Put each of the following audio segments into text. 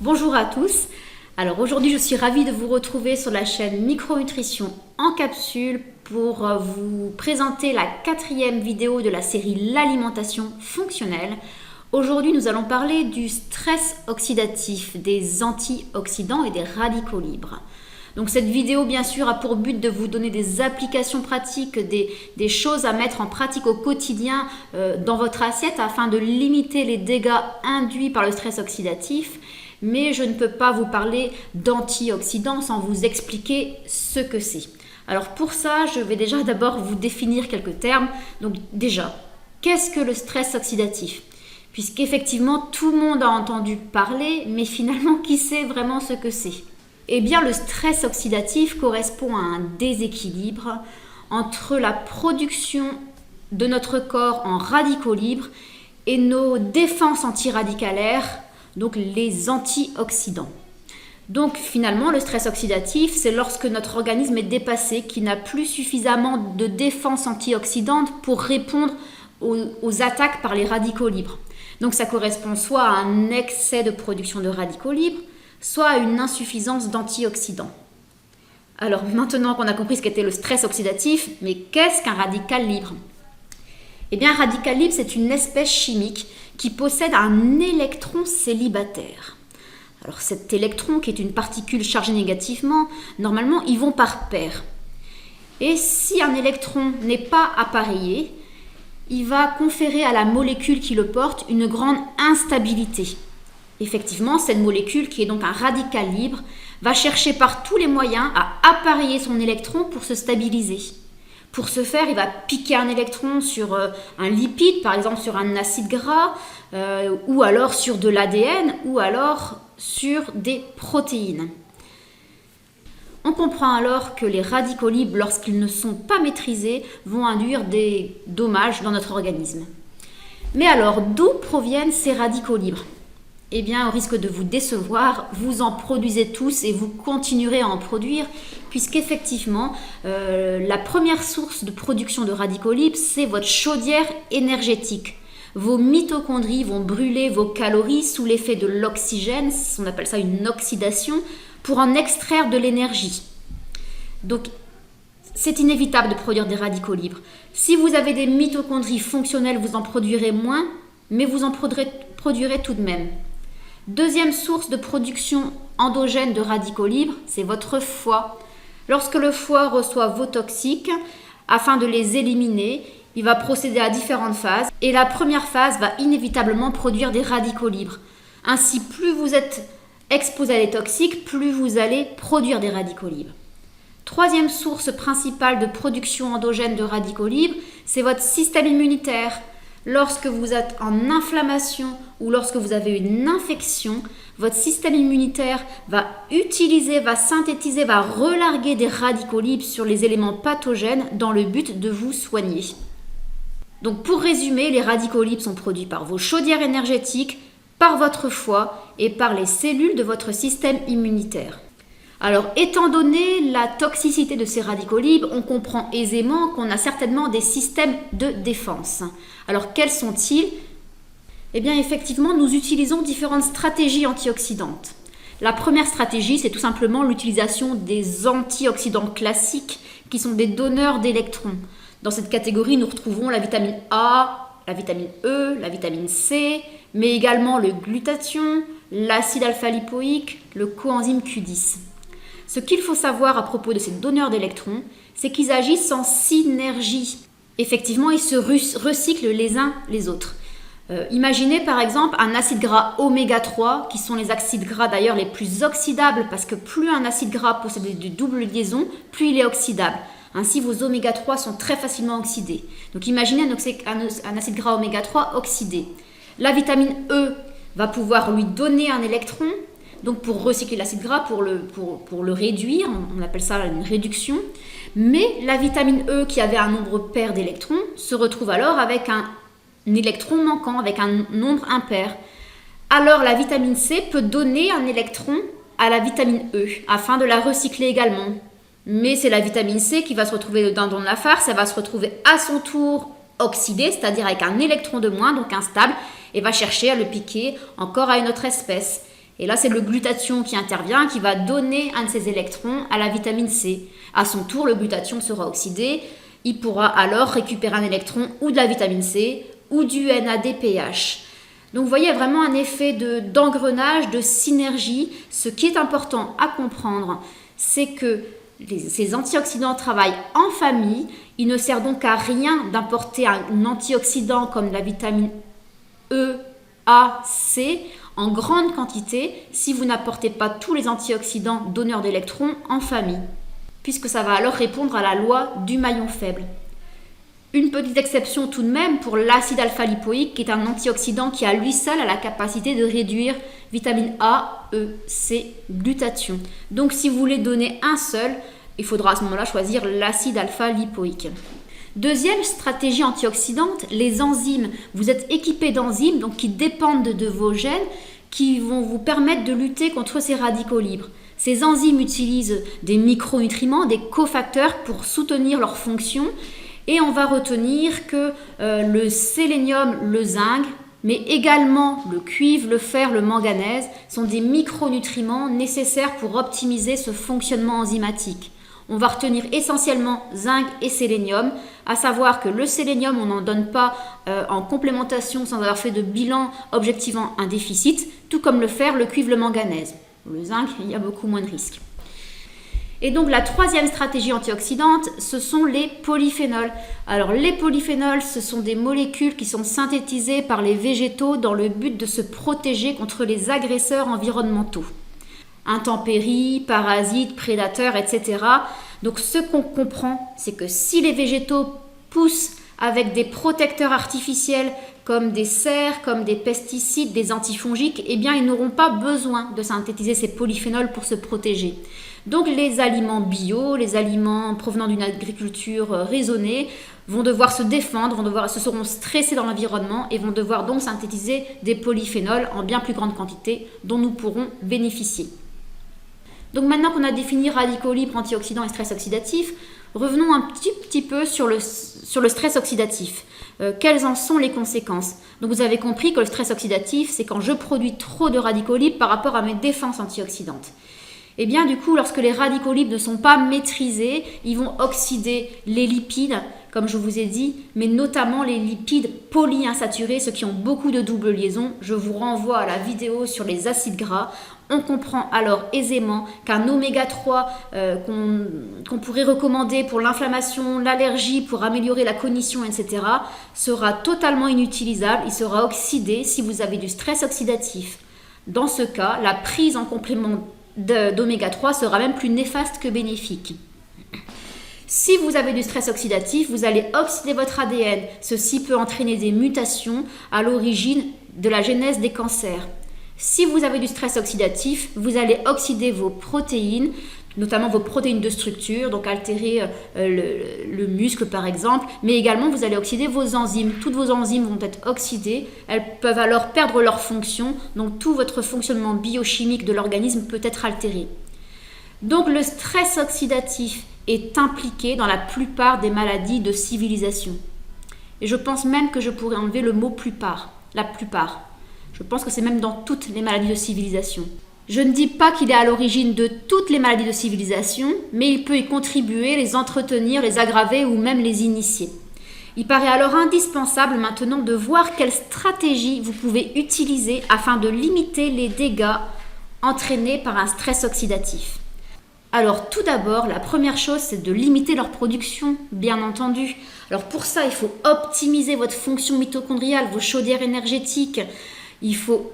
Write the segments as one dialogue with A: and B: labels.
A: Bonjour à tous. Alors aujourd'hui, je suis ravie de vous retrouver sur la chaîne Micronutrition en capsule pour vous présenter la 4e vidéo de la série L'alimentation fonctionnelle. Aujourd'hui, nous allons parler du stress oxydatif, des antioxydants et des radicaux libres. Donc cette vidéo, bien sûr, a pour but de vous donner des applications pratiques, des choses à mettre en pratique au quotidien dans votre assiette afin de limiter les dégâts induits par le stress oxydatif. Mais je ne peux pas vous parler d'antioxydants sans vous expliquer ce que c'est. Alors pour ça, je vais déjà d'abord vous définir quelques termes. Donc déjà, qu'est-ce que le stress oxydatif ? Puisqu'effectivement, tout le monde a entendu parler, mais finalement, qui sait vraiment ce que c'est ? Eh bien, le stress oxydatif correspond à un déséquilibre entre la production de notre corps en radicaux libres et nos défenses antiradicalaires, donc les antioxydants. Donc finalement, le stress oxydatif, c'est lorsque notre organisme est dépassé, qu'il n'a plus suffisamment de défenses antioxydantes pour répondre aux attaques par les radicaux libres. Donc ça correspond soit à un excès de production de radicaux libres, soit à une insuffisance d'antioxydants. Alors maintenant qu'on a compris ce qu'était le stress oxydatif, mais qu'est-ce qu'un radical libre ? Eh bien, un radical libre, c'est une espèce chimique qui possède un électron célibataire. Alors cet électron, qui est une particule chargée négativement, normalement, ils vont par paire. Et si un électron n'est pas appareillé, il va conférer à la molécule qui le porte une grande instabilité. Effectivement, cette molécule, qui est donc un radical libre, va chercher par tous les moyens à appareiller son électron pour se stabiliser. Pour ce faire, il va piquer un électron sur un lipide, par exemple sur un acide gras, ou alors sur de l'ADN, ou alors sur des protéines. On comprend alors que les radicaux libres, lorsqu'ils ne sont pas maîtrisés, vont induire des dommages dans notre organisme. Mais alors, d'où proviennent ces radicaux libres ? Eh bien, au risque de vous décevoir, vous en produisez tous et vous continuerez à en produire, puisqu'effectivement, la première source de production de radicaux libres, c'est votre chaudière énergétique. Vos mitochondries vont brûler vos calories sous l'effet de l'oxygène, on appelle ça une oxydation, pour en extraire de l'énergie. Donc, c'est inévitable de produire des radicaux libres. Si vous avez des mitochondries fonctionnelles, vous en produirez moins, mais vous en produirez tout de même. Deuxième source de production endogène de radicaux libres, c'est votre foie. Lorsque le foie reçoit vos toxiques, afin de les éliminer, il va procéder à différentes phases. Et la première phase va inévitablement produire des radicaux libres. Ainsi, plus vous êtes exposé à des toxiques, plus vous allez produire des radicaux libres. Troisième source principale de production endogène de radicaux libres, c'est votre système immunitaire. Lorsque vous êtes en inflammation ou lorsque vous avez une infection, votre système immunitaire va synthétiser, va relarguer des radicaux libres sur les éléments pathogènes dans le but de vous soigner. Donc pour résumer, les radicaux libres sont produits par vos chaudières énergétiques, par votre foie et par les cellules de votre système immunitaire. Alors, étant donné la toxicité de ces radicaux libres, on comprend aisément qu'on a certainement des systèmes de défense. Alors, quels sont-ils ? Eh bien, effectivement, nous utilisons différentes stratégies antioxydantes. La première stratégie, c'est tout simplement l'utilisation des antioxydants classiques qui sont des donneurs d'électrons. Dans cette catégorie, nous retrouvons la vitamine A, la vitamine E, la vitamine C, mais également le glutathion, l'acide alpha-lipoïque, le coenzyme Q10. Ce qu'il faut savoir à propos de ces donneurs d'électrons, c'est qu'ils agissent en synergie. Effectivement, ils se recyclent les uns les autres. Imaginez par exemple un acide gras oméga 3, qui sont les acides gras d'ailleurs les plus oxydables, parce que plus un acide gras possède de doubles liaisons, plus il est oxydable. Ainsi, vos oméga 3 sont très facilement oxydés. Donc imaginez un acide gras oméga 3 oxydé. La vitamine E va pouvoir lui donner un électron, donc pour recycler l'acide gras, pour le réduire, on appelle ça une réduction. Mais la vitamine E, qui avait un nombre pair d'électrons, se retrouve alors avec un électron manquant, avec un nombre impair. Alors la vitamine C peut donner un électron à la vitamine E, afin de la recycler également. Mais c'est la vitamine C qui va se retrouver dans la farce, elle va se retrouver à son tour oxydée, c'est-à-dire avec un électron de moins, donc instable, et va chercher à le piquer encore à une autre espèce. Et là, c'est le glutathion qui intervient, qui va donner un de ces électrons à la vitamine C. À son tour, le glutathion sera oxydé. Il pourra alors récupérer un électron ou de la vitamine C ou du NADPH. Donc vous voyez, il y a vraiment un effet d'engrenage, de synergie. Ce qui est important à comprendre, c'est que ces antioxydants travaillent en famille. Il ne sert donc à rien d'importer un antioxydant comme la vitamine E, A, C en grande quantité si vous n'apportez pas tous les antioxydants donneurs d'électrons en famille, puisque ça va alors répondre à la loi du maillon faible. Une petite exception tout de même pour l'acide alpha-lipoïque, qui est un antioxydant qui à lui seul a la capacité de réduire vitamine A, E, C, glutathion. Donc si vous voulez donner un seul, il faudra à ce moment-là choisir l'acide alpha-lipoïque. Deuxième stratégie antioxydante, les enzymes. Vous êtes équipé d'enzymes donc qui dépendent de vos gènes, qui vont vous permettre de lutter contre ces radicaux libres. Ces enzymes utilisent des micronutriments, des cofacteurs pour soutenir leur fonction. Et on va retenir que le sélénium, le zinc, mais également le cuivre, le fer, le manganèse sont des micronutriments nécessaires pour optimiser ce fonctionnement enzymatique. On va retenir essentiellement zinc et sélénium, à savoir que le sélénium, on n'en donne pas en complémentation sans avoir fait de bilan objectivant un déficit, tout comme le fer, le cuivre, le manganèse. Le zinc, il y a beaucoup moins de risques. Et donc la troisième stratégie antioxydante, ce sont les polyphénols. Alors les polyphénols, ce sont des molécules qui sont synthétisées par les végétaux dans le but de se protéger contre les agresseurs environnementaux. Intempéries, parasites, prédateurs, etc. Donc ce qu'on comprend, c'est que si les végétaux poussent avec des protecteurs artificiels comme des serres, comme des pesticides, des antifongiques, eh bien ils n'auront pas besoin de synthétiser ces polyphénols pour se protéger. Donc les aliments bio, les aliments provenant d'une agriculture raisonnée vont devoir se défendre, se seront stressés dans l'environnement et vont devoir donc synthétiser des polyphénols en bien plus grande quantité dont nous pourrons bénéficier. Donc maintenant qu'on a défini radicaux libres, antioxydants et stress oxydatif, revenons un petit peu sur le stress oxydatif. Quelles en sont les conséquences? Donc vous avez compris que le stress oxydatif, c'est quand je produis trop de radicaux libres par rapport à mes défenses antioxydantes. Et bien du coup, lorsque les radicaux libres ne sont pas maîtrisés, ils vont oxyder les lipides, comme je vous ai dit, mais notamment les lipides polyinsaturés, ceux qui ont beaucoup de double liaison. Je vous renvoie à la vidéo sur les acides gras. On comprend alors aisément qu'un oméga 3 qu'on pourrait recommander pour l'inflammation, l'allergie, pour améliorer la cognition, etc., sera totalement inutilisable. Il sera oxydé si vous avez du stress oxydatif. Dans ce cas, la prise en complément d'oméga 3 sera même plus néfaste que bénéfique. Si vous avez du stress oxydatif, vous allez oxyder votre ADN. Ceci peut entraîner des mutations à l'origine de la genèse des cancers. Si vous avez du stress oxydatif, vous allez oxyder vos protéines, notamment vos protéines de structure, donc altérer le muscle par exemple, mais également vous allez oxyder vos enzymes. Toutes vos enzymes vont être oxydées, elles peuvent alors perdre leur fonction, donc tout votre fonctionnement biochimique de l'organisme peut être altéré. Donc le stress oxydatif est impliqué dans la plupart des maladies de civilisation. Et je pense même que je pourrais enlever le mot plupart, la plupart. Je pense que c'est même dans toutes les maladies de civilisation. Je ne dis pas qu'il est à l'origine de toutes les maladies de civilisation, mais il peut y contribuer, les entretenir, les aggraver ou même les initier. Il paraît alors indispensable maintenant de voir quelle stratégie vous pouvez utiliser afin de limiter les dégâts entraînés par un stress oxydatif. Alors tout d'abord, la première chose, c'est de limiter leur production, bien entendu. Alors pour ça, il faut optimiser votre fonction mitochondriale, vos chaudières énergétiques. Il faut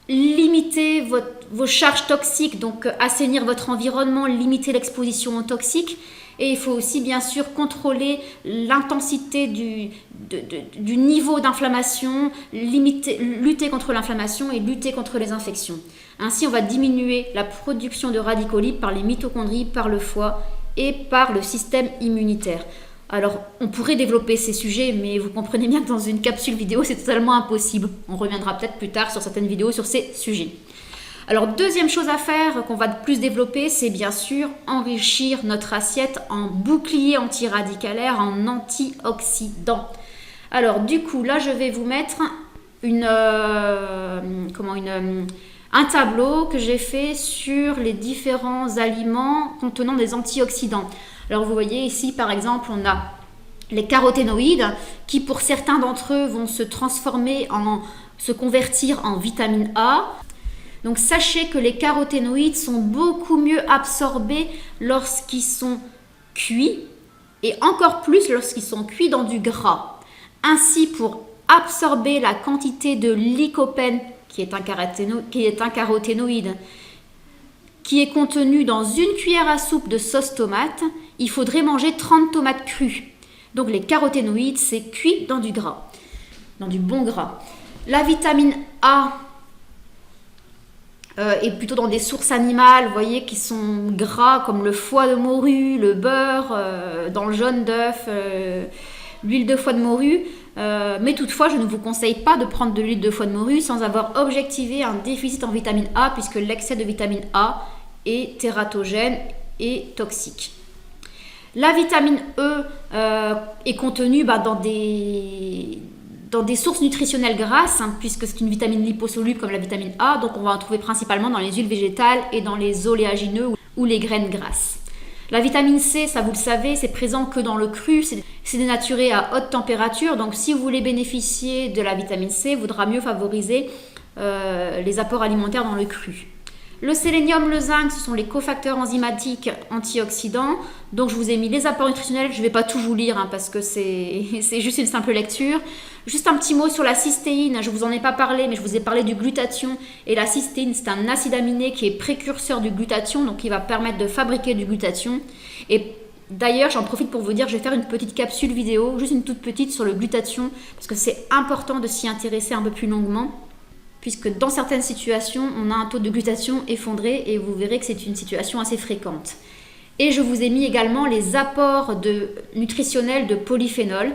A: limiter vos charges toxiques, donc assainir votre environnement, limiter l'exposition aux toxiques. Et il faut aussi bien sûr contrôler l'intensité du niveau d'inflammation, lutter contre l'inflammation et lutter contre les infections. Ainsi, on va diminuer la production de radicaux libres par les mitochondries, par le foie et par le système immunitaire. Alors, on pourrait développer ces sujets, mais vous comprenez bien que dans une capsule vidéo, c'est totalement impossible. On reviendra peut-être plus tard sur certaines vidéos sur ces sujets. Alors, deuxième chose à faire, qu'on va plus développer, c'est bien sûr enrichir notre assiette en bouclier antiradicalaire, en antioxydants. Alors, du coup, là, je vais vous mettre un tableau que j'ai fait sur les différents aliments contenant des antioxydants. Alors vous voyez ici par exemple on a les caroténoïdes qui pour certains d'entre eux vont se convertir en vitamine A. Donc sachez que les caroténoïdes sont beaucoup mieux absorbés lorsqu'ils sont cuits et encore plus lorsqu'ils sont cuits dans du gras. Ainsi, pour absorber la quantité de lycopène, qui est un caroténoïde, qui est contenu dans une cuillère à soupe de sauce tomate, il faudrait manger 30 tomates crues. Donc les caroténoïdes, c'est cuit dans du gras, dans du bon gras. La vitamine A est plutôt dans des sources animales, vous voyez, qui sont gras, comme le foie de morue, le beurre, dans le jaune d'œuf, l'huile de foie de morue. Mais toutefois, je ne vous conseille pas de prendre de l'huile de foie de morue sans avoir objectivé un déficit en vitamine A, puisque l'excès de vitamine A est tératogène et toxique. La vitamine E est contenue dans des sources nutritionnelles grasses, puisque c'est une vitamine liposoluble comme la vitamine A, donc on va en trouver principalement dans les huiles végétales et dans les oléagineux ou les graines grasses. La vitamine C, ça vous le savez, c'est présent que dans le cru, c'est dénaturé à haute température, donc si vous voulez bénéficier de la vitamine C, il vaudra mieux favoriser les apports alimentaires dans le cru. Le sélénium, le zinc, ce sont les cofacteurs enzymatiques antioxydants. Donc je vous ai mis les apports nutritionnels, je ne vais pas tout vous lire parce que c'est juste une simple lecture. Juste un petit mot sur la cystéine, je ne vous en ai pas parlé, mais je vous ai parlé du glutathion. Et la cystéine, c'est un acide aminé qui est précurseur du glutathion, donc qui va permettre de fabriquer du glutathion. Et d'ailleurs, j'en profite pour vous dire, je vais faire une petite capsule vidéo, juste une toute petite sur le glutathion, parce que c'est important de s'y intéresser un peu plus longuement. Puisque dans certaines situations, on a un taux de glutathion effondré et vous verrez que c'est une situation assez fréquente. Et je vous ai mis également les apports nutritionnels de polyphénol.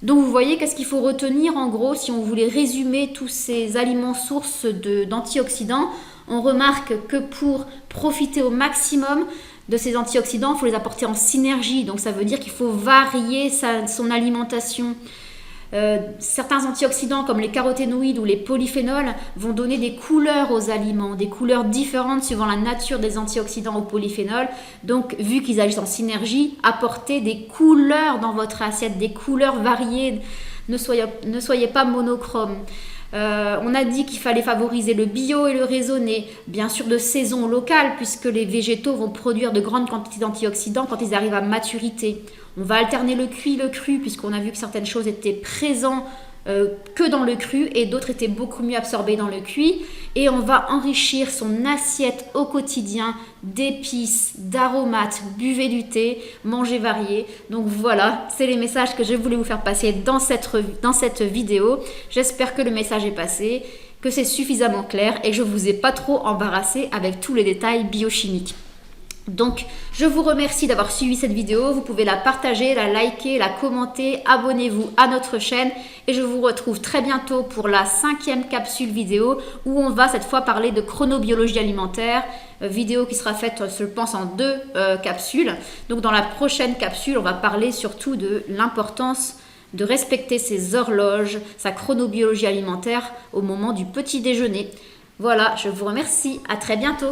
A: Donc vous voyez qu'est-ce qu'il faut retenir en gros si on voulait résumer tous ces aliments sources d'antioxydants. On remarque que pour profiter au maximum de ces antioxydants, il faut les apporter en synergie. Donc ça veut dire qu'il faut varier son alimentation. Certains antioxydants comme les caroténoïdes ou les polyphénols vont donner des couleurs aux aliments, des couleurs différentes suivant la nature des antioxydants ou polyphénols. Donc vu qu'ils agissent en synergie, apportez des couleurs dans votre assiette, des couleurs variées, ne soyez pas monochrome. On a dit qu'il fallait favoriser le bio et le raisonné, bien sûr de saison locale, puisque les végétaux vont produire de grandes quantités d'antioxydants quand ils arrivent à maturité. On va alterner le cuit et le cru, puisqu'on a vu que certaines choses étaient présentes que dans le cru et d'autres étaient beaucoup mieux absorbées dans le cuit. Et on va enrichir son assiette au quotidien d'épices, d'aromates, buvez du thé, mangez varié. Donc voilà, c'est les messages que je voulais vous faire passer dans cette vidéo. J'espère que le message est passé, que c'est suffisamment clair et que je ne vous ai pas trop embarrassé avec tous les détails biochimiques. Donc, je vous remercie d'avoir suivi cette vidéo. Vous pouvez la partager, la liker, la commenter. Abonnez-vous à notre chaîne et je vous retrouve très bientôt pour la 5e capsule vidéo où on va cette fois parler de chronobiologie alimentaire. Vidéo qui sera faite, je pense, en 2 capsules. Donc, dans la prochaine capsule, on va parler surtout de l'importance de respecter ses horloges, sa chronobiologie alimentaire au moment du petit déjeuner. Voilà, je vous remercie. À très bientôt.